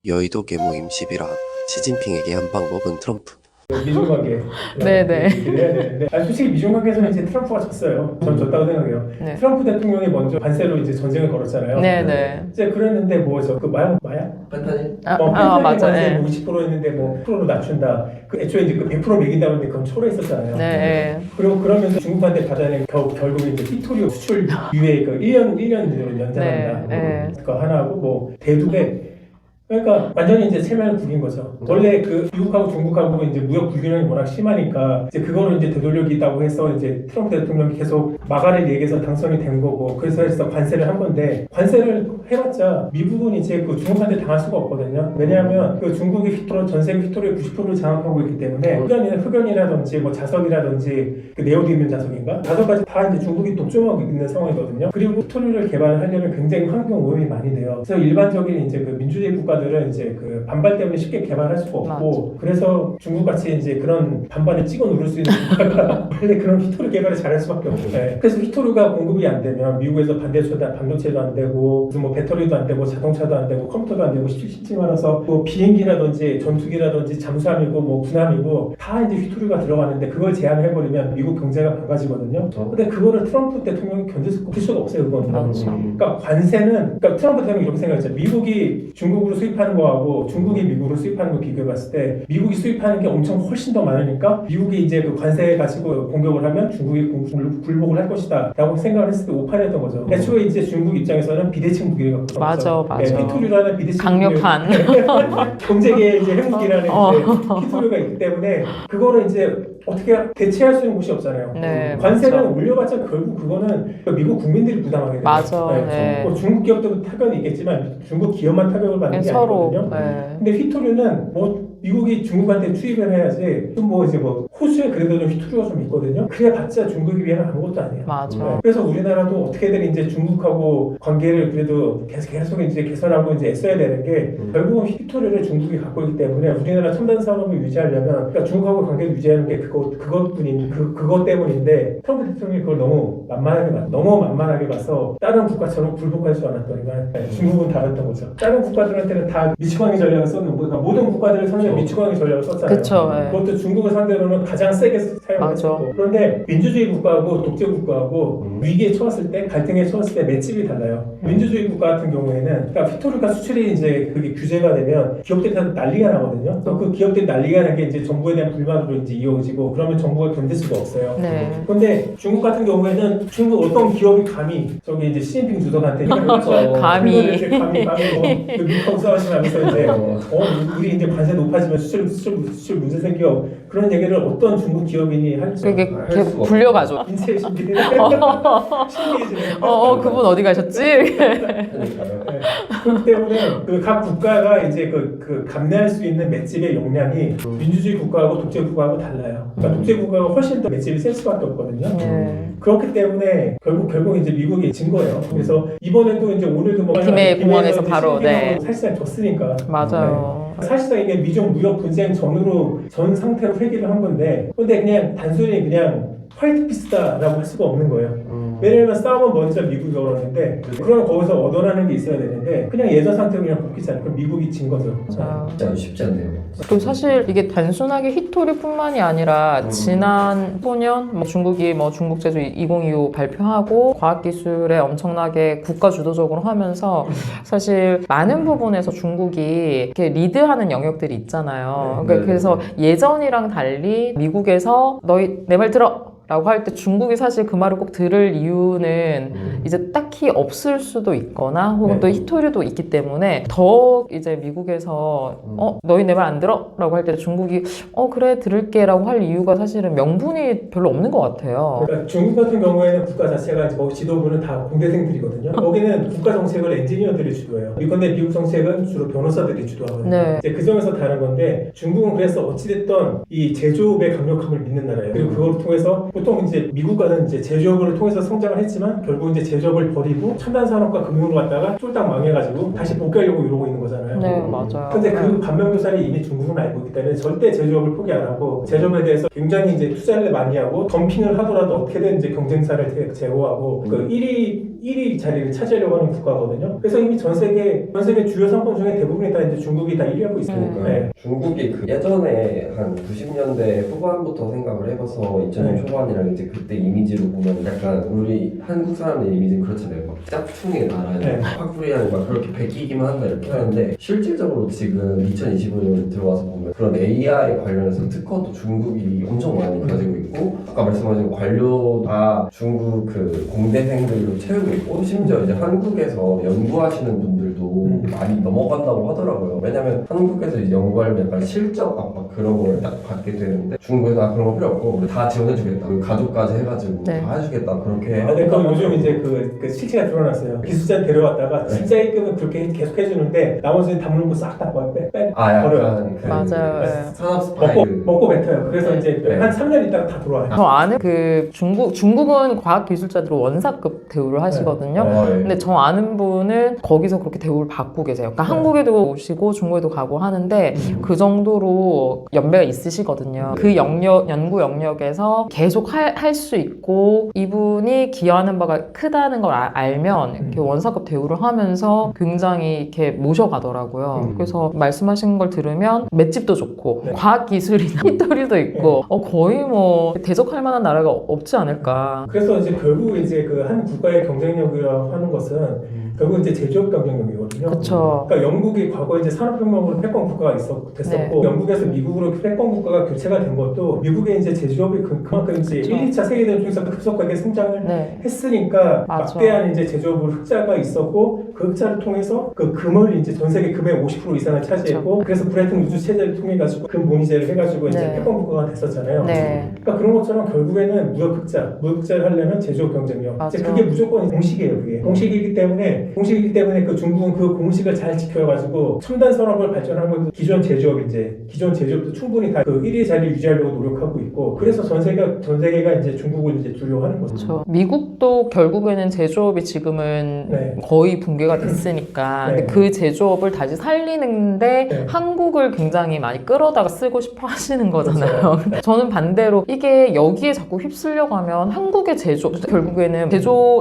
여의도 계모 임시비라 시진핑에게 한 방법은 트럼프. 미중관계 네네. 얘기를 해야 되는데 솔직히 미중관계에서는 이제 트럼프가 졌어요. 전 졌다고 생각해요. 네. 트럼프 대통령이 먼저 관세로 이제 전쟁을 걸었잖아요. 네네. 이제 그랬는데 뭐 저 그 마약? 판타닐? 펜타닐 맞아. 관세 네. 뭐 20%였는데 뭐 10%로 낮춘다. 그 애초에 이제 그 100% 매긴다고 했는데 그건 초래했었잖아요. 네. 그리고 그러면서 중국한테 받아낸 결국에 이제 휘토리오 수출 유예 그 1년 연장한다. 네. 그거 하나하고 뭐 대두배. 그러니까 완전히 이제 체면을 구긴 거죠. 원래 그 미국하고 중국하고 이제 무역 불균형이 워낙 심하니까 이제 그거를 이제 되돌려기다고 해서 이제 트럼프 대통령이 계속 마가렛 얘기해서 당선이 된 거고 그래서 관세를 한 건데 관세를 해봤자 미국은 이제 그 중국한테 당할 수가 없거든요. 왜냐하면 그 중국이 전 세계 휘토리의 90%를 장악하고 있기 때문에 흑연이라든지 뭐 자석이라든지 그 네오디뮴 자석인가 자석까지 다 이제 중국이 독점하고 있는 상황이거든요. 그리고 휘토리를 개발하려면 굉장히 환경 오염이 많이 돼요. 그래서 일반적인 이제 그 민주주의 국가 들은 이제 그 반발 때문에 쉽게 개발할 수가 없고 그래서 중국같이 이제 그런 반발을 찍어 누를 수 있는 국가가 원래 그런 휘토류 개발을 잘할 수밖에 없고 그래서 휘토류가 공급이 안 되면 미국에서 반도체도 안 되고 무슨 뭐 배터리도 안 되고 자동차도 안 되고 컴퓨터도 안 되고 쉽게 말해서 뭐 비행기라든지 전투기라든지 잠수함이고 뭐 군함이고 다 이제 휘토류가 들어가는데 그걸 제한을 해버리면 미국 경제가 망가지거든요. 근데 그거를 트럼프 대통령이 견딜 수가 없어요. 그건. 그러니까 관세는 그러니까 트럼프 대통령이 이렇게 생각했죠. 미국이 중국으로 수입하는 거하고 중국이 미국으로 수입하는 거 비교해봤을 때 미국이 수입하는 게 엄청 훨씬 더 많으니까 미국이 이제 그 관세 가지고 공격을 하면 중국이 굴복을 할 것이다 라고 생각을 했을 때 오판했던 거죠. 애초에 이제 중국 입장에서는 비대칭 무기를 갖고 맞아. 휘토류라는 비대칭 강력한 경제계의 이제 핵무기라는 이제 휘토류가 있기 때문에 그거를 이제 어떻게 대체할 수 있는 곳이 없잖아요. 네, 관세는 맞죠. 올려봤자 결국 그거는 미국 국민들이 부담하게 돼요. 맞아. 네. 뭐 중국 기업들도 타격이 있겠지만 중국 기업만 타격을 받는 게 서로. 아니거든요. 네. 근데 휘토류는 뭐 미국이 중국한테 투입을 해야지 뭐 이제 뭐 호주에 그래도 좀 휘토류가 좀 있거든요. 그래봤자 중국에 비하면 아무것도 아니에요. 맞아. 그래서 우리나라도 어떻게든 이제 중국하고 관계를 그래도 계속 이제 개선하고 이제 애써야 되는 게 결국은 휘토류를 중국이 갖고 있기 때문에 우리나라 첨단 산업을 유지하려면 그러니까 중국하고 관계를 유지하는 게 그것 때문인데 트럼프 대통령이 그걸 너무 만만하게 봐서 다른 국가처럼 굴복할 수 않았더니가 중국은 다르던 거죠. 다른 국가들한테는 다 미치광이 전략을 썼는 그러니까 모든 국가들을 상대로 미치광이 전략을 썼잖아요. 그쵸. 그것도 중국을 상대로는 가장 세게 사용했고 그런데 민주주의 국가하고 독재 국가하고 위기에 처했을 때 갈등에 처했을 때 맷집이 달라요. 민주주의 국가 같은 경우에는 그러니까 휘토류가 수출이 이제 그게 규제가 되면 기업들이 다 난리가 나거든요. 그 기업들이 난리가 난 게 이제 정부에 대한 불만으로 이제 이어지고 그러면 정부가 견딜 수가 없어요. 네. 그런데 중국 같은 경우에는 중국 어떤 기업이 감히 저기 이제 시진핑 주석한테 감히 그 미국서 하시면서 이제 우리 이제 관세 높아지면 수출 문제 생겨 그런 얘기를 어떤 중국 기업인이 할지 그게 불려가지고 인체 신비를 그분 어디 가셨지? 그렇기 때문에 그 각 국가가 이제 그 감내할 수 있는 맷집의 용량이 민주주의 국가하고 독재 국가하고 달라요. 그러니까 독재 국가가 훨씬 더 맷집이 셀 수밖에 없거든요. 그렇기 때문에 결국 이제 미국이 진 거예요. 그래서 이번에도 이제 오늘도 뭐 김해 공항에서 바로 사실상 졌으니까. 맞아요. 사실상 이게 미중 무역 분쟁 전 상태로 회귀를 한 건데, 근데 그냥 단순히 그냥 화이트 피스다라고 할 수가 없는 거예요. 왜냐면 싸움은 먼저 미국이 걸었는데 그럼 거기서 얻어나는 게 있어야 되는데 그냥 예전 상태로 그냥 복귀잖아요. 그럼 미국이 진 거죠. 진짜 쉽지 않네요. 그리고 사실 이게 단순하게 휘토리뿐만이 아니라 지난 15년 중국이 중국 제조 2025 발표하고 과학기술에 엄청나게 국가 주도적으로 하면서 사실 많은 부분에서 중국이 이렇게 리드하는 영역들이 있잖아요. 그래서 예전이랑 달리 미국에서 너희 내 말 들어! 라고 할 때 중국이 사실 그 말을 꼭 들을 이유는 이제 딱히 없을 수도 있거나 혹은 또 휘토류도 있기 때문에 더 이제 미국에서 너희 내 말 안 들어? 라고 할 때 중국이 그래 들을게 라고 할 이유가 사실은 명분이 별로 없는 것 같아요. 그러니까 중국 같은 경우에는 국가 자체가 지도부는 다 공대생들이거든요. 거기는 국가 정책을 엔지니어들이 주도해요. 그런데 미국 정책은 주로 변호사들이 주도하거든요. 이제 그 점에서 다른 건데 중국은 그래서 어찌됐든 이 제조업의 강력함을 믿는 나라예요. 그리고 그걸 통해서 보통 이제 미국과는 이제 제조업을 통해서 성장을 했지만 결국 이제 제조업을 버리고 첨단 산업과 금융으로 갔다가 쫄딱 망해가지고 다시 복귀하려고 이러고 있는 거잖아요. 네, 맞아요. 근데 그 반면교사를 이미 중국은 알고 있기 때문에 절대 제조업을 포기 안 하고 제조업에 대해서 굉장히 이제 투자를 많이 하고 덤핑을 하더라도 어떻게든 이제 경쟁사를 제고하고 그 1위 1위 자리를 차지하려고 하는 국가거든요. 그래서 이미 전 세계 주요 상품 중에 대부분이 다 이제 중국이 다 1위 하고 있으니까. 네. 중국이 그 예전에 한 90년대 후반부터 생각을 해봐서 2000년 초반이랑 이제 그때 이미지로 보면 약간 우리 한국 사람의 이미지는 그렇잖아요. 막 짝퉁의 나라, 네. 팍뿌리하고 막 그렇게 베끼기만 한다 이렇게 하는데 실질적으로 지금 2025년 들어와서 보면 그런 AI 관련해서 특허도 중국이 엄청 많이 가지고 있고 아까 말씀하신 관료 다 중국 그 공대생들로 채우고 있고 심지어 이제 한국에서 연구하시는 분들도 많이 넘어간다고 하더라고요. 왜냐면 한국에서 이제 연구하려면 약간 실적 압박 그런 걸 딱 받게 되는데 중국에서 그런 거 필요 없고 다 지원해주겠다. 가족까지 해가지고 네. 다 해주겠다. 그렇게 근데 그 요즘 이제 그 실체가 드러났어요. 기술자 데려왔다가 진짜 입금은 그렇게 계속 해주는데 나머지는 다물고 싹 다 빼. 아 버려요. 약간 그 맞아요. 네. 산업 스파이 먹고 뱉어요. 그래서 이제 네. 한 3년 있다가 다 들어와요. 저 아는 그 중국은 과학기술자들로 원사급 대우를 하시거든요. 근데 저 아는 분은 거기서 그렇게 대우를 받고 계세요. 그러니까 한국에도 오시고 중국에도 가고 하는데 그 정도로 연배가 있으시거든요. 그 연구 영역에서 계속 할 수 있고 이분이 기여하는 바가 크다는 걸 알면 이렇게 원사급 대우를 하면서 굉장히 이렇게 모셔가더라고요. 그래서 말씀하신 걸 들으면 맷집도 좋고 네. 과학기술이나 히스토리도 있고 거의 뭐 대적할 만한 나라가 없지 않을까. 그래서 이제 결국 이제 그 한 국가의 경쟁력이라고 하는 것은 결국 이제 제조업 경쟁력이거든요. 그렇죠. 그러니까 영국이 과거에 이제 산업혁명으로 패권 국가가 됐었고 네. 영국에서 미국으로 패권 국가가 교체가 된 것도 미국의 이제 제조업이 그만큼 이제 그쵸. 1, 2차 세계대전 중에서 급속하게 성장을 네. 했으니까 맞아. 막대한 이제 제조업을 흑자가 있었고 그 흑자를 통해서 그 금을 이제 전 세계 금의 50% 이상을 차지했고 그래서 브레튼 우즈 체제를 통해 가지고 금 본위제를 해가지고 이제 네. 패권 국가가 됐었잖아요. 네. 그러니까 그런 것처럼 결국에는 무역 흑자를 하려면 제조업 경쟁력. 맞아. 이제 그게 무조건 공식이에요. 그게 공식이기 때문에 그 중국은 그 공식을 잘 지켜가지고 첨단 산업을 발전하고 기존 제조업도 충분히 다 그 1위 자리를 유지하려고 노력하고 있고 그래서 전 세계가 이제 중국을 이제 두려워하는 거죠. 그렇죠. 미국도 결국에는 제조업이 지금은 네. 거의 붕괴가 됐으니까 네. 근데 그 제조업을 다시 살리는데 네. 한국을 굉장히 많이 끌어다가 쓰고 싶어 하시는 거잖아요. 저는 반대로 이게 여기에 자꾸 휩쓸려고 하면 한국의 제조업 결국에는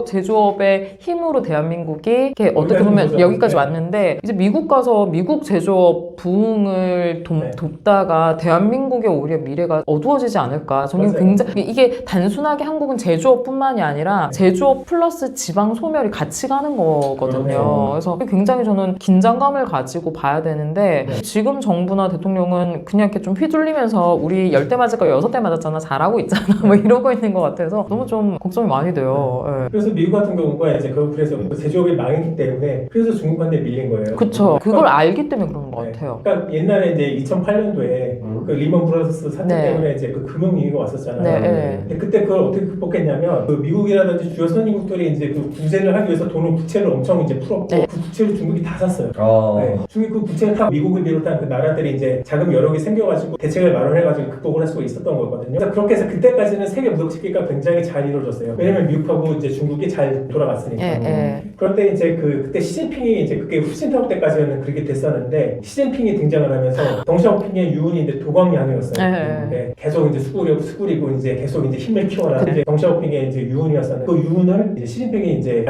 제조업의 힘으로 대한민국이 이렇게 어떻게 보면 거죠. 여기까지 네. 왔는데 이제 미국 가서 미국 제조업 부흥을 네. 돕다가 대한민국의 오히려 미래가 어두워지지 않을까. 저는 맞아요. 굉장히 이게 단순하게 한국은 제조업뿐만이 아니라 제조업 플러스 지방 소멸이 같이 가는 거거든요. 그러네요. 그래서 굉장히 저는 긴장감을 가지고 봐야 되는데 네. 지금 정부나 대통령은 그냥 이렇게 좀 휘둘리면서 우리 10대 맞을 거 6대 맞았잖아. 잘하고 있잖아. 뭐 이러고 있는 것 같아서 너무 좀 걱정이 많이 돼요. 예. 그래서 미국 같은 경우가 이제 그래서 제조업이 망했기 때문에 그래서 중국한테 밀린 거예요. 그쵸. 그걸 그러니까 알기 때문에 그런 것 네. 같아요. 그러니까 옛날에 이제 2008년도에 그 리먼 브라더스 사태 네. 때문에 이제 그 금융위기가 왔었잖아요. 네, 네. 근데 그때 그걸 어떻게 극복했냐면 그 미국이라든지 주요 선진국들이 이제 그 구제를 하기 위해서 돈을 부채를 엄청 이제 풀었고 네. 그 부채를 중국이 다 샀어요. 아, 네. 중국 그 부채를 다 미국을 비롯한 그 나라들이 이제 자금 여러 개 생겨가지고 대책을 마련해가지고 극복을 할 수가 있었던 거거든요. 그래서 그렇게 해서 그때까지는 세계 무역 체계가 굉장히 잘 이루어졌어요. 왜냐면 미국하고 이제 중국이 잘 돌아갔으니까. 예, 예. 그런데 이제 그때 시진핑이 이제 그게 후진타오 때까지는 그렇게 됐었는데 시진핑이 등장을 하면서 덩샤오핑의 유운이 이제 도광양이었어요. 네, 계속 이제 수구리고 이제 계속 이제 힘을 키워라. 이제 덩샤오핑의 이제 유운이었었는데 그 유운을 이제 시진핑이 이제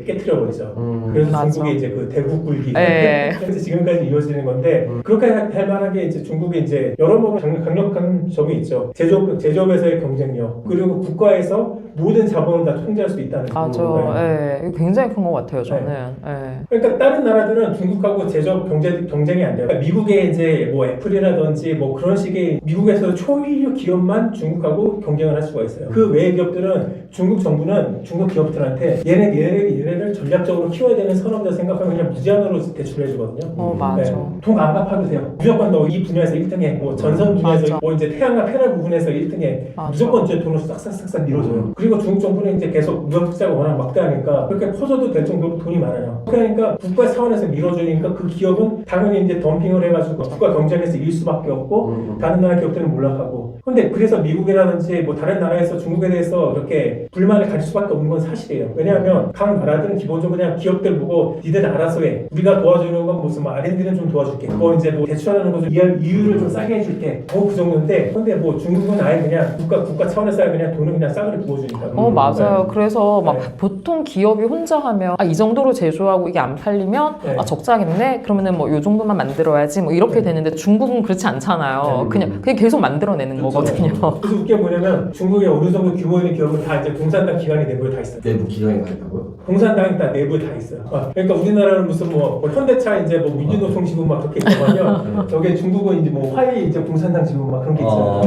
깨트려 버리죠. 그래서 맞아. 중국의 이제 그 대국 굴기. 예. 그래서 지금까지 이어지는 건데 그렇게 할 만하게 이제 중국이 이제 여러모로 강력한 점이 있죠. 제조업에서의 경쟁력 그리고 국가에서 모든 자본을 다 통제할 수 있다는 거. 맞아. 네. 예. 이거 굉장히 큰 것 같아요, 저는. 예. 그러니까 다른 나라들은 중국하고 제조업 경쟁이 안 돼요. 그러니까 미국의 이제 뭐 애플이라든지 뭐 그런 식의 미국에서 초일류 기업만 중국하고 경쟁을 할 수가 있어요. 그 외의 기업들은 중국 정부는 중국 기업들한테 얘네를 전략적으로 키워야 되는 산업이라 생각하면 그냥 무제한으로 대출해 주거든요. 맞아. 돈 안 갚아도 돼요. 무조건 너 이 분야에서 1등해. 뭐 전선 분야에서 맞아. 뭐 이제 태양광 패널 부분에서 1등해. 맞아. 무조건 이제 돈을 싹싹 밀어줘요. 그리고 중국 정부는 이제 계속 무역 흑자가 워낙 막대하니까 그렇게 퍼져도 될 정도로 돈이 많아요. 그러니까 국가 차원에서 밀어주니까 그 기업은 당연히 이제 덤핑을 해가지고 국가 경쟁에서 이길 수밖에 없고 다른 나라 기업들은 몰락하고 근데 그래서 미국이라든지 뭐 다른 나라에서 중국에 대해서 이렇게 불만을 가질 수밖에 없는 건 사실이에요. 왜냐하면 각 나라들은 기본적으로 그냥 기업들 보고 니들 알아서 해. 우리가 도와주는 건 무슨 뭐 R&D는 좀 도와줄게. 그거 이제 뭐 대출하는 거 좀 이유를 좀 싸게 해줄게. 뭐 그 정도인데, 근데 뭐 중국은 아예 그냥 국가 차원에서 아예 그냥 돈을 그냥 싸그리 부어주니까. 맞아요. 네. 그래서 막 네. 보통 기업이 혼자 하면 이 정도로 제조하고 이게 안 팔리면 네. 적자겠네. 그러면은 뭐 요 정도만 만들어야지 뭐 이렇게 네. 되는데 중국은 그렇지 않잖아요. 네. 그냥 계속 만들어내는 그렇죠. 거거든요. 그래서 웃겨 뭐냐면 중국에 어느 정도 규모 있는 기업은 다 이제 공산당 기관이 내부에 다 있어요. 내부 기관이 다 있다고요? 공산당이 다 내부에 다 있어요. 그러니까 우리나라는 무슨 뭐 현대차 이제 뭐 민주노총 지분 막 그렇게 있다면 저게 중국은 이제 뭐 화웨이 이제 공산당 지분 막 그런 게 있어요.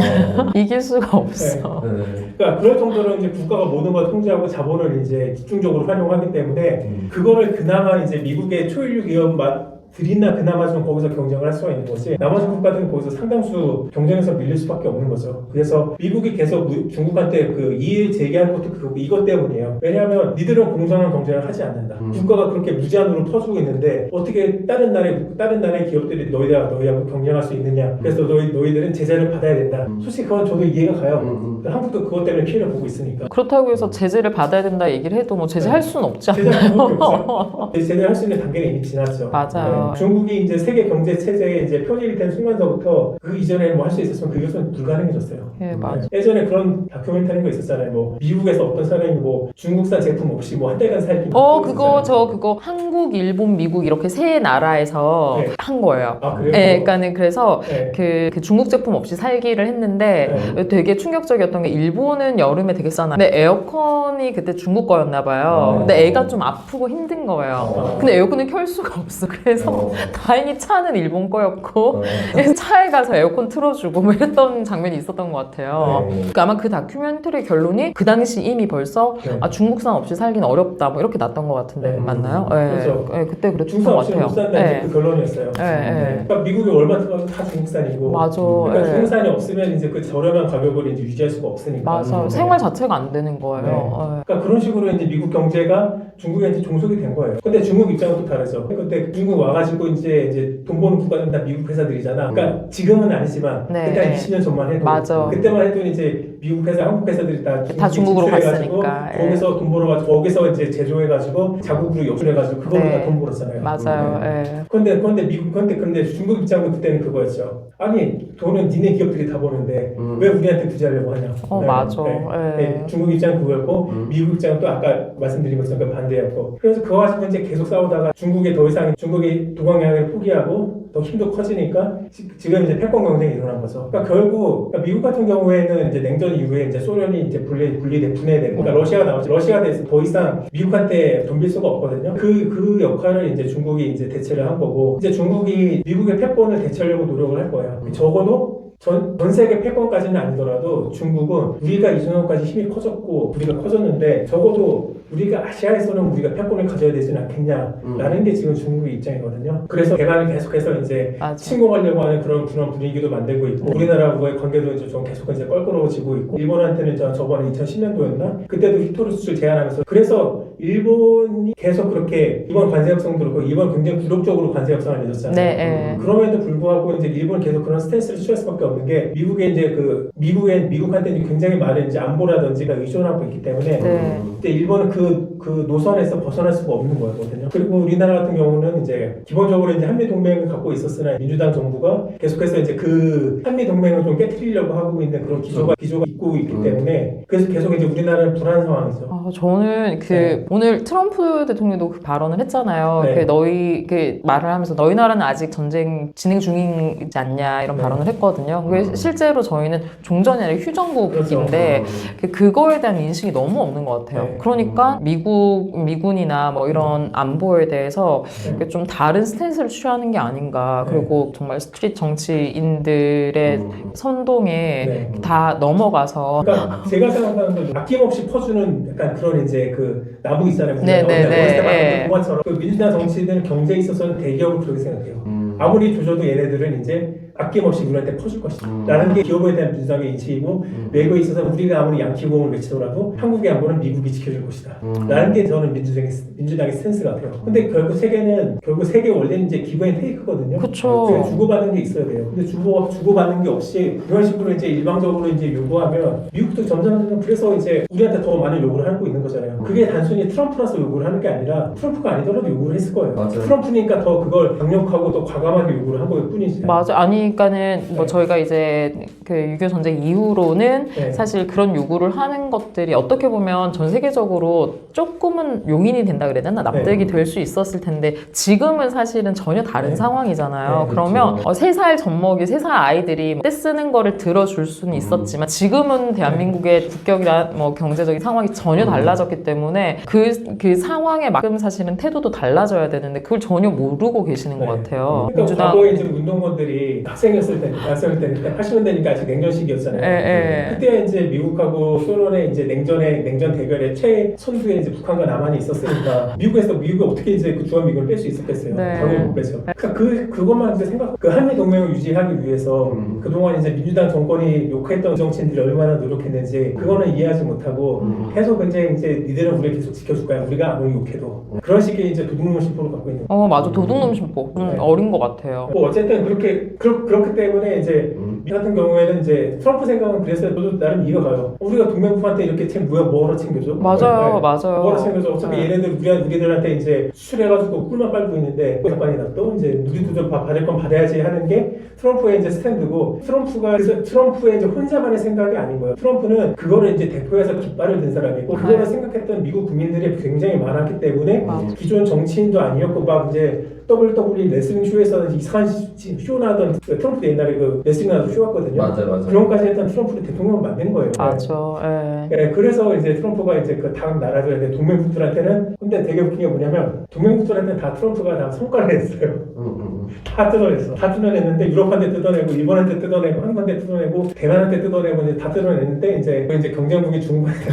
이길 수가 없어. 네. 그러니까 그럴 정도로 이제 국가가 모든 걸 통제하고 자본을 이제 집중적으로 활용하기 때문에 그거를 그나마 이제 미국의 초일류 기업들이나 그나마 좀 거기서 경쟁을 할 수가 있는 거지. 나머지 국가들은 거기서 상당수 경쟁에서 밀릴 수밖에 없는 거죠. 그래서 미국이 계속 중국한테 그 이의 제기하는 것도 이것 때문이에요. 왜냐하면 니들은 공정한 경쟁을 하지 않는다. 국가가 그렇게 무제한으로 퍼주고 있는데 어떻게 다른 나라의 기업들이 너희하고 경쟁할 수 있느냐. 그래서 너희들은 제재를 받아야 된다. 솔직히 그건 저도 이해가 가요. 한국도 그것 때문에 피해를 보고 있으니까. 그렇다고 해서 제재를 받아야 된다 얘기를 해도 뭐 제재할 수는 없지 않나요? 제재할 수 있는 단계는 이미 지났죠. 맞아요. 중국이 이제 세계 경제 체제에 이제 편입이 된 순간서부터 그 이전에 뭐 할 수 있었으면 그것은 불가능해졌어요. 예, 맞아. 예전에 그런 다큐멘터리가 있었잖아요. 뭐 미국에서 어떤 사람이 뭐 중국산 제품 없이 뭐 한 달간 살기. 그거 한국, 일본, 미국 이렇게 세 나라에서 네. 한 거예요. 아 그래요? 그러니까는 그래서 네. 그 중국 제품 없이 살기를 했는데 되게 충격적이었던 게 일본은 여름에 되게 싸나. 근데 에어컨이 그때 중국 거였나 봐요. 근데 애가 좀 아프고 힘든 거예요. 근데 에어컨을 켤 수가 없어. 그래서 다행히 차는 일본 거였고 그래서 차에 가서 에어컨 틀어주고 뭐 이랬던 장면이 있었던 것 같아요. 그러니까 아마 그 다큐멘터리 결론이 그 당시 이미 벌써 중국산 없이 살기는 어렵다 뭐 이렇게 났던 것 같은데 맞나요? 그렇죠. 그때 그랬던 중국산 것 없이 같아요. 못 산다는 그 결론이었어요. 그러니까 미국에 얼마 들어가도 다 중국산이고. 맞아. 그러니까 중국산이 없으면 이제 그 저렴한 가격을 이제 유지할 수가 없으니까. 맞아. 생활 자체가 안 되는 거예요. 그러니까 그런 식으로 이제 미국 경제가 중국에 이제 종속이 된 거예요. 근데 중국 입장은 또 다르죠. 근데 중국 와가지고 이제 돈 버는 국가는 다 미국 회사들이잖아. 그러니까 지금은 아니지만 그때 한 20년 전만 해도 그때만 해도 이제 미국 회사, 한국 회사들이 다 중국으로 진출해가지고 갔으니까. 거기서 돈 벌어가지고 거기서 이제 제조해가지고 자국으로 역수해가지고 그걸로 다 돈 벌었잖아요. 맞아요. 근데 중국 입장은 그때는 그거였죠. 아니 돈은 니네 기업들이 다 버는데 왜 우리한테 투자하려고 하냐. 맞아. 중국 입장은 그거였고 미국 입장은 또 아까 말씀드린 것처럼 그 반대였고. 그래서 그거 가지고 이제 계속 싸우다가 중국이 도광양을 포기하고 더 힘도 커지니까 지금 이제 패권 경쟁이 일어난 거죠. 그러니까 결국 미국 같은 경우에는 이제 냉전 이후에 이제 소련이 이제 분해되고, 그러니까 러시아가 나오죠. 러시아가 돼서 더 이상 미국한테 덤빌 수가 없거든요. 그 역할을 이제 중국이 이제 대체를 한 거고, 이제 중국이 미국의 패권을 대체하려고 노력을 할 거예요. 적어도 전 세계 패권까지는 아니더라도 중국은 우리가 이 정도까지 힘이 커졌고 우리가 커졌는데 적어도 우리가 아시아에서는 우리가 패권을 가져야 되지는 않겠냐라는 게 지금 중국의 입장이거든요. 그래서 대만을 계속해서 이제 침공하려고 하는 그런 분위기도 만들고 있고 우리나라와의 관계도 이제 좀 계속 이제 껄끄러워지고 있고 일본한테는 저번에 2010년도였나 그때도 히토리 수출 제한하면서 그래서 일본이 계속 그렇게 이번 관세 협상도 그렇고 이번 굉장히 굴욕적으로 관세 협상을 내줬잖아요. 그럼에도 불구하고 이제 일본은 계속 그런 스탠스를 취할 수밖에 없는 게 미국에 이제 미국한테 이제 굉장히 많은 이제 안보라든지가 의존하고 있기 때문에 이제 일본은 그 노선에서 벗어날 수가 없는 거거든요. 그리고 우리나라 같은 경우는 이제 기본적으로 이제 한미 동맹을 갖고 있었으나 민주당 정부가 계속해서 이제 그 한미 동맹을 좀 깨트리려고 하고 있는 그런 기조가 있고 있기 때문에 그래서 계속 이제 우리나라는 불안 상황이죠. 저는 오늘 트럼프 대통령도 그 발언을 했잖아요. 말을 하면서 너희 나라는 아직 전쟁 진행 중이지 않냐 이런 발언을 했거든요. 그게 실제로 저희는 종전이 아니라 휴전국인데 그거에 대한 인식이 너무 없는 것 같아요. 그러니까 미군이나 뭐 이런 안보에 대해서 좀 다른 스탠스를 취하는 게 아닌가. 그리고 정말 스트릿 정치인들의 선동에 다 넘어가서. 그러니까 제가 생각하는 건 아낌없이 퍼주는 약간 그런 이제 그 나무 있잖아요. 동화처럼 그 민주당 정치인들은 경제에 있어서는 대기업을 그렇게 생각해요. 아무리 조져도 얘네들은 이제 아낌없이 우리한테 퍼줄 것이다 라는 게 기업에 대한 민주당의 인식이고 외교에 있어서 우리가 아무리 양키공을 외치더라도 한국의 안보는 미국이 지켜줄 것이다 라는 게 저는 민주당의 스탠스 같아요. 근데 결국 세계 원래는 이제 기브 앤 테이크거든요. 그쵸. 주고받는 게 있어야 돼요. 근데 주고받는 게 없이 그런 식으로 이제 일방적으로 이제 요구하면 미국도 점점 그래서 이제 우리한테 더 많은 요구를 하고 있는 거잖아요. 그게 단순히 트럼프라서 요구를 하는 게 아니라 트럼프가 아니더라도 요구를 했을 거예요. 맞아요. 트럼프니까 더 그걸 강력하고 더 과감하게 요구를 한 거일 뿐이지. 맞아. 아니, 그러니까는 뭐 저희가 이제 그 6.25 전쟁 이후로는 네. 사실 그런 요구를 하는 것들이 어떻게 보면 전 세계적으로 조금은 용인이 된다 그래야 되나? 납득이 될 수 있었을 텐데 지금은 사실은 전혀 다른 네. 상황이잖아요. 네, 그러면 그렇죠. 3살 젖먹이 3살 아이들이 떼 쓰는 거를 들어줄 수는 있었지만 지금은 대한민국의 국격이나 뭐 경제적인 상황이 전혀 달라졌기 때문에 그 상황에 맞게 사실은 태도도 달라져야 되는데 그걸 전혀 모르고 계시는 것 네. 같아요. 그러니까 과거에 이제 운동권들이 학생이었을 때, 대학생일 때, 그때 80년대니까 아직 냉전 시기였잖아요. 예. 그때 이제 미국하고 소련의 이제 냉전 대결의 최선두에 이제 북한과 남한이 있었으니까 미국이 어떻게 이제 그 주한미군을 뺄 수 있었겠어요. 네. 당연히 못 빼죠. 그러니까 그것만 이제 그 한미 동맹을 유지하기 위해서 그동안 이제 민주당 정권이 욕했던 정치인들이 얼마나 노력했는지 그거는 이해하지 못하고 계속 이제 니들은 우리 계속 지켜줄 거야. 우리가 아무리 욕해도 그런 식의 이제 도둑놈 심보를 갖고 있는. 맞아. 도둑놈 심보. 네. 어린 것 같아요. 뭐 어쨌든 그렇기 때문에 이제 미 같은 경우에는 이제 트럼프 생각은 그래서 저도 나름 이해가 가요. 우리가 동맹국한테 이렇게 뭐하러 챙겨줘? 맞아요. 네. 맞아요. 뭐하러 챙겨줘? 어차피 네. 얘네들 우리들한테 이제 수출해가지고 꿀만 빨고 있는데 약관이나 또 이제 우리도 좀 받을 건 받아야지 하는 게 트럼프의 이제 스탠드고 그래서 트럼프의 이제 혼자만의 생각이 아닌 거예요. 트럼프는 그거를 이제 대표해서 깃발을 든 사람이고 그거를 생각했던 미국 국민들이 굉장히 많았기 때문에 기존 정치인도 아니었고 막 이제 WWE 레슬링 쇼에서는 이상한 쇼 나던 트럼프 옛날에 그 레슬링 나던 쇼 왔거든요. 맞아요. 그런 것까지 했던 트럼프를 대통령으로 만든 거예요. 맞아. 예. 네, 그래서 이제 트럼프가 이제 그 다음 나라들한테 동맹국들한테는 근데 되게 웃긴 게 뭐냐면 동맹국들한테는 다 트럼프가 다 성과를 냈어요. 다 뜯어냈어. 다 뜯어냈는데 유럽한테 뜯어내고 일본한테 뜯어내고 한국한테 뜯어내고 대만한테 뜯어내고 이제 다 뜯어냈는데 이제 경쟁국이 중국한테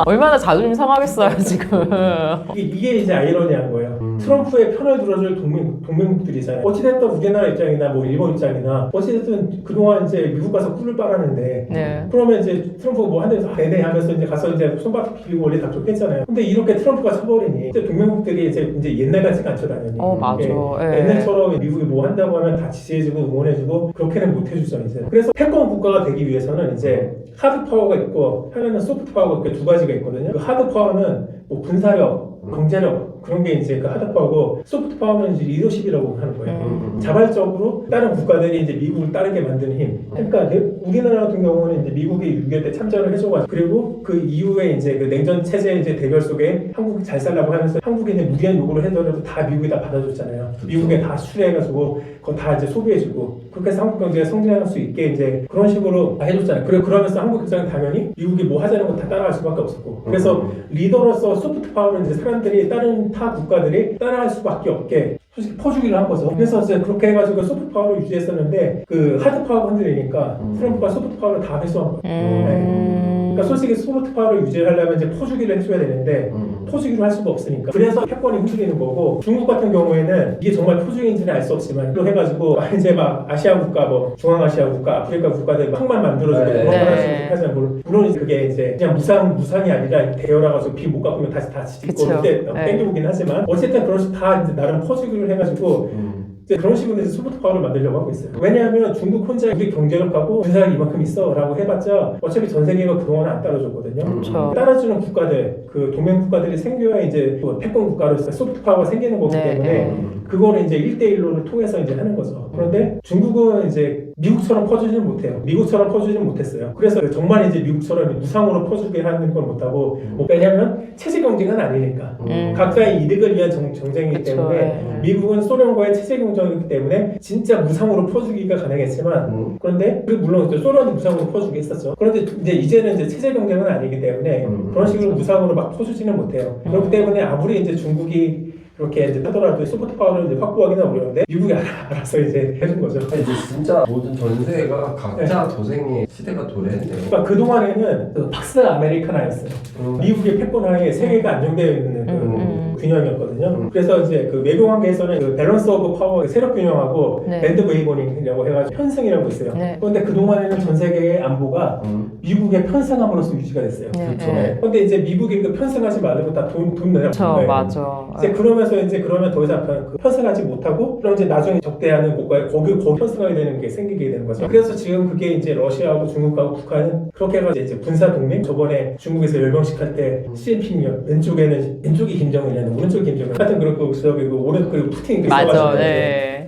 얼마나 자존심 상하겠어요 지금. 이게 이제 아이러니한 거예요. 트럼프의 편을 들어줄 동맹국들이잖아요. 어찌됐든 우리나라 입장이나 뭐 일본 입장이나 어찌됐든 그동안 이제 미국 가서 꿀을 빨았는데 네. 그러면 이제 트럼프가 뭐 한 대에서 네네 하면서 이제 가서 이제 손바닥 비비고 원래 다 좋겠잖아요. 근데 이렇게 트럼프가 쳐버리니 이제 동맹국들이 이제 옛날 같지가 않죠 당연히. 맞아. 예. 옛날처럼 미국이 뭐 한다고 하면 다 지지해주고 응원해주고 그렇게는 못 해주죠 이제. 그래서 패권 국가가 되기 위해서는 이제 하드 파워가 있고 하나는 소프트 파워가 이렇게 두 가지가 있거든요. 그 하드 파워는 뭐 군사력, 경제력 그런 게 이제 그 하드 파워고 소프트 파워는 이제 리더십이라고 하는 거예요. 자발적으로 다른 국가들이 이제 미국을 따르게 만드는 힘. 그러니까 우리나라 같은 경우는 이제 미국이 6.25 때 참전을 해줘가지고 그리고 그 이후에 이제 그 냉전 체제 이제 대결 속에 한국이 잘 살라고 하면서 한국이 이제 무리한 요구를 해더라도 다 미국이 다 받아줬잖아요. 미국에 다 수출해가지고 그거 다 이제 소비해주고 그렇게 해서 한국 경제가 성장할 수 있게 이제 그런 식으로 다 해줬잖아요. 그러면서 한국 입장은 당연히 미국이 뭐 하자는 거 다 따라갈 수밖에 없었고 그래서 리더로서 소프트 파워는 이제 사람들이 다른 타 국가들이 따라할 수밖에 없게 솔직히 퍼주기를 한 거죠. 그래서 이제 그렇게 해가지고 소프트 파워를 유지했었는데 그 하드 파워가 흔들리니까 트럼프가 소프트 파워를 다 회수한 거예요. 그러니까 솔직히 소프트 파워를 유지하려면 이제 퍼주기를 해줘야 되는데 퍼주기를 할 수가 없으니까 그래서 패권이 흔들리는 거고 중국 같은 경우에는 이게 정말 퍼주기인지는 알 수 없지만 또 해가지고 이제 막 아시아 국가 뭐 중앙아시아 국가 아프리카 국가들 막 흙만 만들어주고 네. 그런 식으로 하잖아요. 물론 이제 그게 이제 그냥 무상이 아니라 대열아가지고 비 못 갚으면 다시 다 짓고 그때 땡겨오긴 하지만 어쨌든 그런 식으로 다 이제 나름 퍼주기를 해가지고 이제 그런 식으로 이제 소프트 파워를 만들려고 하고 있어요. 왜냐하면 중국 혼자 우리 경제력하고 군사력이 이만큼 있어라고 해봤자 어차피 전 세계가 그동안 안 따라줬거든요. 그렇죠. 따라주는 국가들, 그 동맹 국가들이 생겨야 이제 그 패권 국가로서 소프트 파워가 생기는 거기 때문에 그거를 이제 1대1로를 통해서 이제 하는 거죠. 그런데 중국은 이제 미국처럼 퍼주지는 못해요. 미국처럼 퍼주지는 못했어요. 그래서 정말 이제 미국처럼 무상으로 퍼주게 하는 건 못하고 왜냐하면 체제 경쟁은 아니니까 각자의 이득을 위한 정쟁이기 때문에 미국은 소련과의 체제 경쟁이기 때문에 진짜 무상으로 퍼주기가 가능했지만 그런데 물론 소련도 무상으로 퍼주기 했었죠. 그런데 이제는 이제 체제 경쟁은 아니기 때문에 그런 식으로 무상으로 막 퍼주지는 못해요. 그렇기 때문에 아무리 이제 중국이 그렇게 이제 하더라도 소프트 파워를 이제 확보하기는 어려운데 미국이 알아서 이제 해준 거죠. 이제 진짜 모든 전세가 각자 도생의 시대가 도래했네요. 그러니까 그 동안에는 그 팍스 아메리카나였어요. 미국의 패권하에 세계가 안정되어 있는 그 균형이었거든요. 있거든요. 그래서 이제 그 외교 관계에서는 그 밸런스 오브 파워 세력 균형하고 네. 밴드 웨이버닝이라고 해가지고 편승이라고 있어요. 네. 그런데 그 동안에는 전 세계의 안보가 미국의 편승함으로써 유지가 됐어요. 네. 그렇죠. 네. 그런데 이제 미국이 그 편승하지 말고 다 돈 내라는 그렇죠, 거예요. 맞아. 이제 그러면서 이제 그러면 더 이상 편승하지 못하고 그럼 이제 나중에 적대하는 국가에 거기 편승하게 되는 게 생기게 되는 거죠. 그래서 지금 그게 이제 러시아하고 중국하고 북한은 그렇게 해가지고 이제 군사 동맹 저번에 중국에서 열병식 할 때 시진핑이 왼쪽이 김정은이었는데 오른쪽이 김정은 하여튼 그렇고 저기 그 오른쪽 그리고 푸틴이 맞아. 있어가지고 네.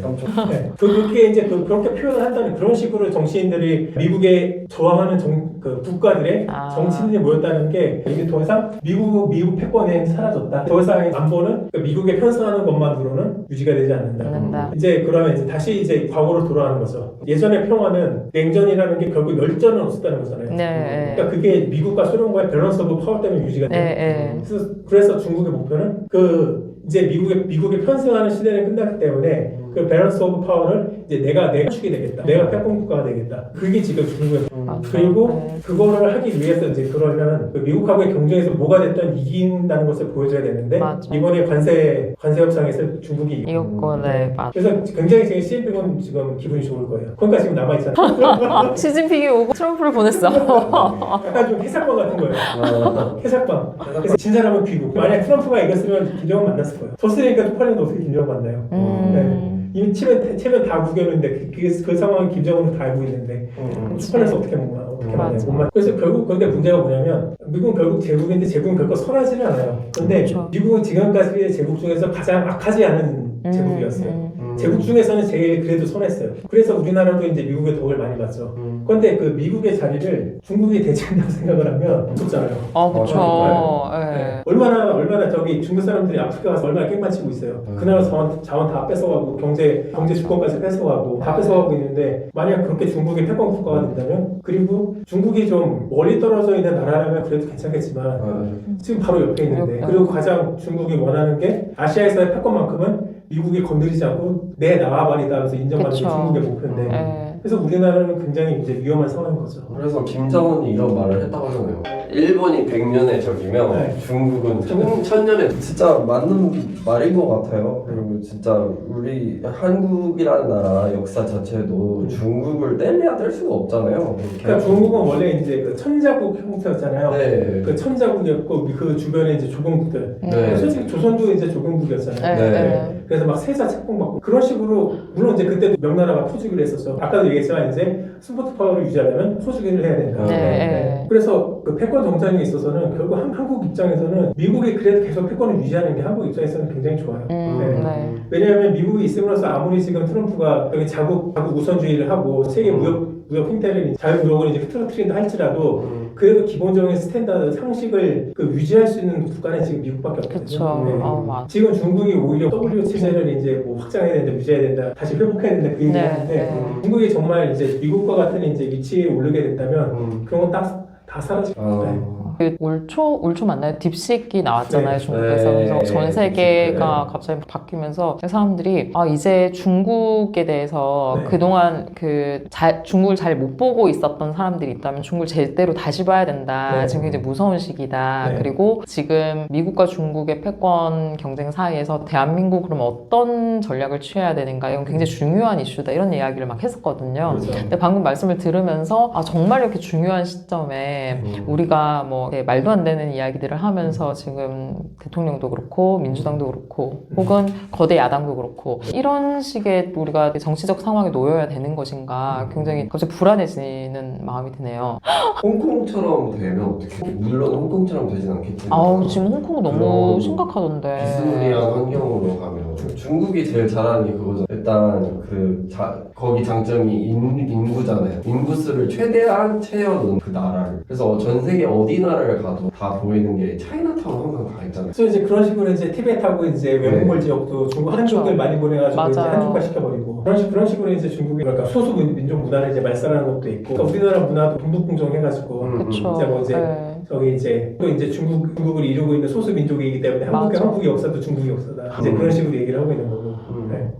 네. 그렇게 이제 그렇게 표현을 한다는 그런 식으로 정치인들이 미국에 저항하는 그 국가들의 정치인들이 모였다는 게 이게 더 이상 미국 패권이 사라졌다. 더 이상 안보는 미국에 편승하는 것만으로는 유지가 되지 않는다. 이제 그러면 이제 다시 이제 과거로 돌아가는 거죠. 예전의 평화는 냉전이라는 게 결국 열전은 없었다는 거잖아요. 네. 그러니까 그게 미국과 소련과의 밸런스 오브 파워 때문에 유지가 돼요. 네. 그래서 중국의 목표는 이제 미국의 편승하는 시대는 끝났기 때문에 그 밸런스 오브 파워를 이제 내가 축이 되겠다. 내가 패권 국가가 되겠다. 그게 지금 중국의 그리고 그거를 하기 위해서 이제 그러면 그 미국하고의 경쟁에서 뭐가 됐든 이긴다는 것을 보여줘야 되는데 맞아. 이번에 관세 협상에서 중국이 이겼고, 네, 맞아. 그래서 굉장히 지금 시진핑은 지금 기분이 좋을 거예요. 그러니까 지금 남아 있잖아. 시진핑이 오고 트럼프를 보냈어. 약간 좀 해삭방 같은 거예요. 해삭방. 그래서 진 사람은 귀국. 만약 트럼프가 이겼으면 김정은 만났을 거예요. 졌으니까 쪽팔리는데 어떻게 김정은 만나요? 네. 이미 체면 다 구겼는데 그 상황은 김정은은 다 알고 있는데 쪽팔려서 어떻게 만나요? 그래서 결국 그런데 문제가 뭐냐면 미국은 결국 제국인데 제국은 결코 선하지는 않아요. 그런데 그렇죠. 미국은 지금까지의 제국 중에서 가장 악하지 않은 제국이었어요. 제국 중에서는 제일 그래도 선했어요. 그래서 우리나라도 이제 미국의 덕을 많이 봤죠. 그런데 그 미국의 자리를 중국이 대체한다고 생각을 하면 무섭잖아요. 그렇죠. 네. 얼마나 저기 중국 사람들이 아프리카 가서 얼마나 깽판치고 있어요. 그 나라 자원 다 뺏어가고 경제 주권까지 뺏어가고 다 뺏어가고 있는데 만약 그렇게 중국이 패권 국가가 된다면 그리고 중국이 좀 멀리 떨어져 있는 나라라면 그래도 괜찮겠지만 지금 바로 옆에 있는데 그리고 가장 중국이 원하는 게 아시아에서의 패권만큼은 미국이 건드리지 않고 내 나와버리다 하면서 인정받는 게 중국의 목표인데 그래서 우리나라는 굉장히 이제 위험한 상황인 거죠. 그래서 김정은이 이런 말을 했다고 하잖아요. 일본이 100년의 적이면 네. 중국은 1000년의 진짜 맞는 말인 것 같아요. 그리고 진짜 우리 한국이라는 나라 역사 자체도 중국을 뗄래야 뗄 수가 없잖아요. 그러니까 중국은 원래 이제 그 천자국 형태였잖아요. 네. 그 천자국이었고 그 주변에 이제 조공국들. 네. 솔직히 조선도 이제 조공국이었잖아요. 네. 그래서 막 세자 책봉받고 그런 식으로 물론 이제 그때도 명나라가 포주기를 했었어. 아까도 얘기했지만 이제 스포트 파워를 유지하려면 포주기를 해야 된다. 네. 그래서 그 패권 정장에 있어서는 결국 한국 입장에서는 미국이 그래도 계속 패권을 유지하는 게 한국 입장에서는 굉장히 좋아요. 네. 왜냐하면 미국이 있음으로써 아무리 지금 트럼프가 여기 자국 우선주의를 하고 세계 무역 형태를 자유무역을 이제 틀어뜨린다 할지라도 그래도 기본적인 스탠다드 상식을 유지할 수 있는 국가는 지금 미국밖에 없거든요. 그렇죠. 지금 중국이 오히려 W 체제를 이제 뭐 확장해야 된다, 유지해야 된다, 다시 회복해야 된다 그 얘기하는데 중국이 정말 이제 미국과 같은 이제 위치에 오르게 된다면 그런 건 다 사라질 거예요. 올 초 맞나요? 딥식이 나왔잖아요, 네. 중국에서. 네. 그래서 전 세계가 갑자기 바뀌면서 사람들이 이제 중국에 대해서 그동안 중국을 잘 못 보고 있었던 사람들이 있다면 중국을 제대로 다시 봐야 된다. 지금 굉장히 무서운 시기다. 그리고 지금 미국과 중국의 패권 경쟁 사이에서 대한민국 그럼 어떤 전략을 취해야 되는가? 이건 굉장히 중요한 이슈다. 이런 이야기를 막 했었거든요. 그렇죠. 근데 방금 말씀을 들으면서 정말 이렇게 중요한 시점에 우리가 말도 안 되는 이야기들을 하면서 지금 대통령도 그렇고 민주당도 그렇고 혹은 거대 야당도 그렇고 이런 식의 우리가 정치적 상황에 놓여야 되는 것인가 굉장히 갑자기 불안해지는 마음이 드네요. 홍콩처럼 되면 어떻게? 물론 홍콩처럼 되진 않겠지만 지금 홍콩 너무 심각하던데. 비스무리한 환경으로 가면 중국이 제일 잘하는 게 그거죠. 일단 거기 장점이 인구잖아요. 인구수를 최대한 채워놓은 그 나라를. 그래서 전 세계 어디 나라를 가도 다 보이는 게 차이나타운 항상 다 있잖아요. 그래서 이제 그런 식으로 이제 티베트하고 이제 외몽골 지역도 중국 한족들 많이 보내가지고 이제 한족화 시켜버리고 그런 식으로 이제 중국이 그러니까 소수 민족 문화를 이제 말살하는 것도 있고 그러니까 우리나라 문화도 동북풍정해가지고 저기 이제 또 이제 중국을 이루고 있는 소수 민족이기 때문에 한국의 역사도 중국의 역사다. 이제 그런 식으로 얘기를 하고 있는 거고.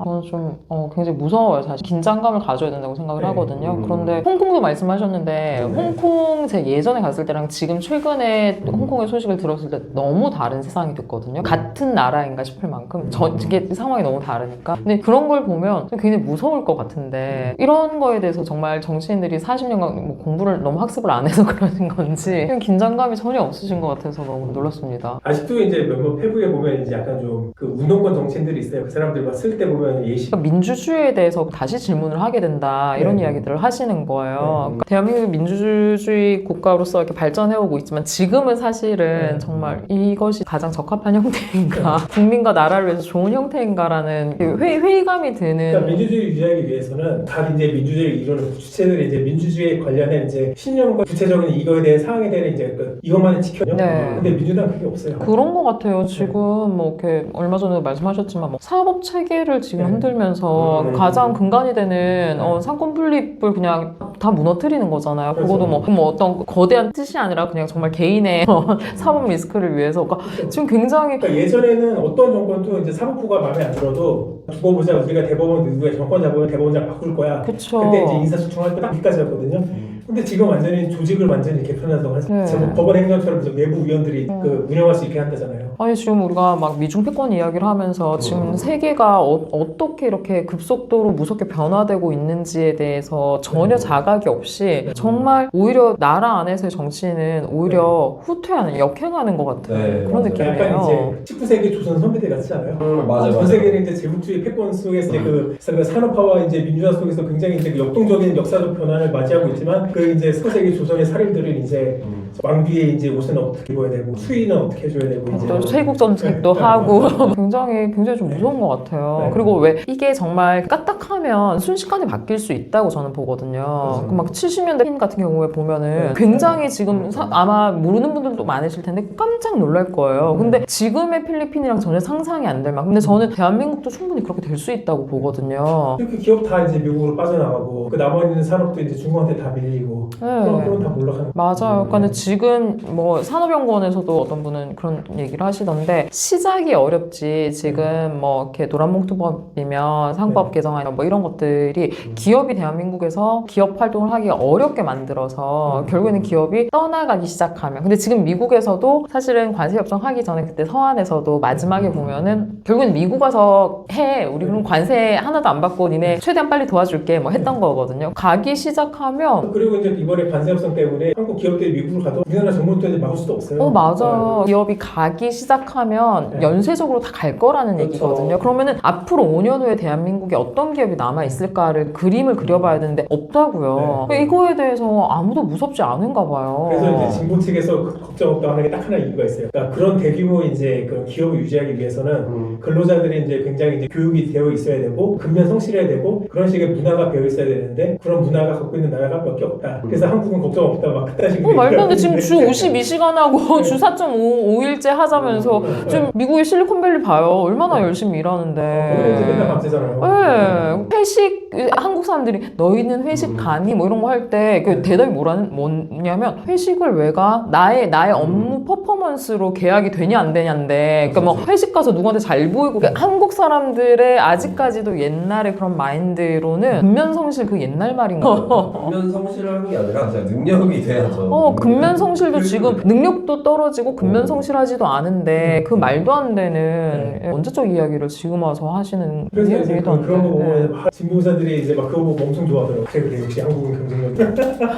저는 좀 굉장히 무서워요. 사실 긴장감을 가져야 된다고 생각을 하거든요. 그런데 홍콩도 말씀하셨는데 홍콩 제 예전에 갔을 때랑 지금 최근에 홍콩의 소식을 들었을 때 너무 다른 세상이 됐거든요. 같은 나라인가 싶을 만큼 이게 상황이 너무 다르니까. 근데 그런 걸 보면 좀 굉장히 무서울 것 같은데 이런 거에 대해서 정말 정치인들이 40년간 뭐 공부를 너무 학습을 안 해서 그러는 건지 긴장감이 전혀 없으신 것 같아서 너무 놀랐습니다. 아직도 이제 몇몇 페북에 보면 이제 약간 좀 그 운동권 정치인들이 있어요. 그 사람들과 쓸 때 보면 예시. 민주주의에 대해서 다시 질문을 하게 된다 이런 이야기들을 하시는 거예요. 그러니까 대한민국이 민주주의 국가로서 이렇게 발전해오고 있지만 지금은 사실은 정말 이것이 가장 적합한 형태인가, 국민과 나라를 위해서 좋은 형태인가라는 회의감이 드는. 그러니까 민주주의를 유지하기 위해서는 각 이제 민주주의를 이루는 주체들이 이제 민주주의에 관련된 이제 신념과 구체적인 이거에 대한 사항에 대한 이제 이것만을 지켜요. 네. 근데 민주당 그게 없어요. 그런 것 같아요. 지금 뭐 이렇게 얼마 전에 말씀하셨지만 뭐 사법 체계를 지금 흔들면서 가장 근간이 되는 상권 분립을 그냥 다 무너뜨리는 거잖아요. 그것도 뭐 어떤 거대한 뜻이 아니라 그냥 정말 개인의 사법 리스크를 위해서. 그러니까 지금 굉장히 그러니까 예전에는 어떤 정권도 이제 사법부가 마음에 안 들어도 두고 보자, 우리가 대법원 누구의 정권 잡으면 대법원장 바꿀 거야. 그쵸. 근데 이제 인사소송할 때 딱 여기까지였거든요. 근데 지금 완전히 조직을 완전히 개편한다고 해서 법원 행정처럼 이제 외부 위원들이 그 운영할 수 있게 한다잖아요. 아니 지금 우리가 막 미중 패권 이야기를 하면서 지금 세계가 어떻게 이렇게 급속도로 무섭게 변화되고 있는지에 대해서 전혀 자각이 없이 정말 오히려 나라 안에서의 정치는 오히려 후퇴하는, 역행하는 것 같은 그런 맞아요. 느낌이에요. 약간 이제 19세기 조선 선비들 같지 않아요? 맞아요. 전 세계는 이제 제국주의 패권 속에서 이제 그 산업화와 이제 민주화 속에서 굉장히 이제 역동적인 역사적 변화를 맞이하고 있지만 그 이제 19세기 조선의 살인들은 이제 왕비의 이제 옷은 어떻게 입어야 되고 수위는 어떻게 해줘야 되고 이제 또 세국 전쟁도 하고 굉장히 좀 무서운 것 같아요. 그리고 왜 이게 정말 까딱하면 순식간에 바뀔 수 있다고 저는 보거든요. 그 막 70년대 핀 같은 경우에 보면은 굉장히 지금 아마 모르는 분들도 많으실 텐데 깜짝 놀랄 거예요. 근데 지금의 필리핀이랑 전혀 상상이 안 될 만큼. 근데 저는 대한민국도 충분히 그렇게 될 수 있다고 보거든요. 이렇게 기업 다 이제 미국으로 빠져나가고 그 나머지 있는 산업도 이제 중국한테 다 밀리고 그건 다 몰락하는. 맞아요. 그러니까 지금 뭐 산업연구원에서도 어떤 분은 그런 얘기를 하시던데 시작이 어렵지 지금 뭐 이렇게 노란봉투법이면 상법 개정안이나 뭐 이런 것들이 기업이 대한민국에서 기업 활동을 하기가 어렵게 만들어서 결국에는 기업이 떠나가기 시작하면. 근데 지금 미국에서도 사실은 관세 협정하기 전에 그때 서한에서도 마지막에 보면은 결국엔 미국 와서 해 우리 그럼 관세 하나도 안 받고 니네 최대한 빨리 도와줄게 뭐 했던 거거든요. 가기 시작하면. 그리고 이제 이번에 관세 협상 때문에 한국 기업들이 미국으로 가도 우리나라 정부도 이제 막을 수도 없어요. 맞아요. 기업이 가기 시작하면 연쇄적으로 다 갈 거라는 얘기거든요. 그러면은 앞으로 5년 후에 대한민국에 어떤 기업이 남아 있을까를 그림을 그려봐야 되는데 없다고요. 이거에 대해서 아무도 무섭지 않은가 봐요. 그래서 이제 진보 측에서 걱정 없다고 하는 게 딱 하나 이유가 있어요. 그러니까 그런 대규모 이제 그런 기업을 유지하기 위해서는 근로자들이 이제 굉장히 이제 교육이 되어 있어야 되고 근면 성실해야 되고 그런 식의 문화가 배어 있어야 되는데 그런 문화가 갖고 있는 나라가 몇 개 없다. 그래서 한국은 걱정 없다 막 그딴 식으로. 말도 안 돼. 지금 주 52시간 하고 주 4.5일째 하자면서 지금 미국의 실리콘밸리 봐요. 얼마나 열심히 일하는데. 이제 맨날 밤새잖아요. 네. 회식 한국 사람들이 너희는 회식 가니? 뭐 이런 거 할 때 그 대답이 뭐냐면 회식을 왜 가? 나의 업무 퍼포먼스로 계약이 되냐 안 되냐인데 그러니까 뭐 회식 가서 누구한테 잘 보이고 그러니까 한국 사람들의 아직까지도 옛날에 그런 마인드로는 근면성실 그 옛날 말인 거예요. 근면성실하는 게 아니라 진짜 능력이 돼야죠. 근면성실도 지금 능력도 떨어지고 근면성실하지도 않은데 그 말도 안 되는 언제적 이야기를 지금 와서 하시는 그래서 이제 얘기도 안 그런 거 되는데. 보면 진보자들이 이제 막 그거 보고 엄청 좋아하더라고요. 그래 역시 한국은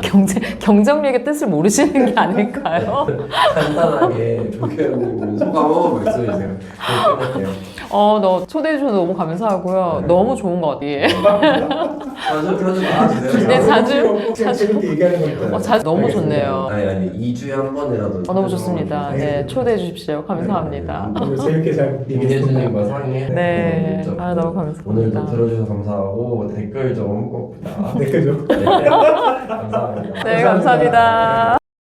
경쟁력. 경쟁력의 뜻을 모르시는 게 아닐까요? 간단하게 조교님 소감 한번 말씀해 주세요. 그렇게 너 초대해 주셔서 너무 감사하고요. 너무 좋은 것 같아요. 자주 나와주세요. 네, 자주. 그냥 재밌게 얘기하는 거니까. 자주 너무 좋네요. 아니 2주에 한 번이라도 너무 좋습니다. 네, 초대해 주십시오. 감사합니다. 오늘 재밌게 잘 임예수님과 상의해. 네, 너무 감사합니다. 오늘도 들어주셔서 감사하고 댓글 좀 꼭 부탁. 댓글 좀. 감사합니다. 네, 감사합니다.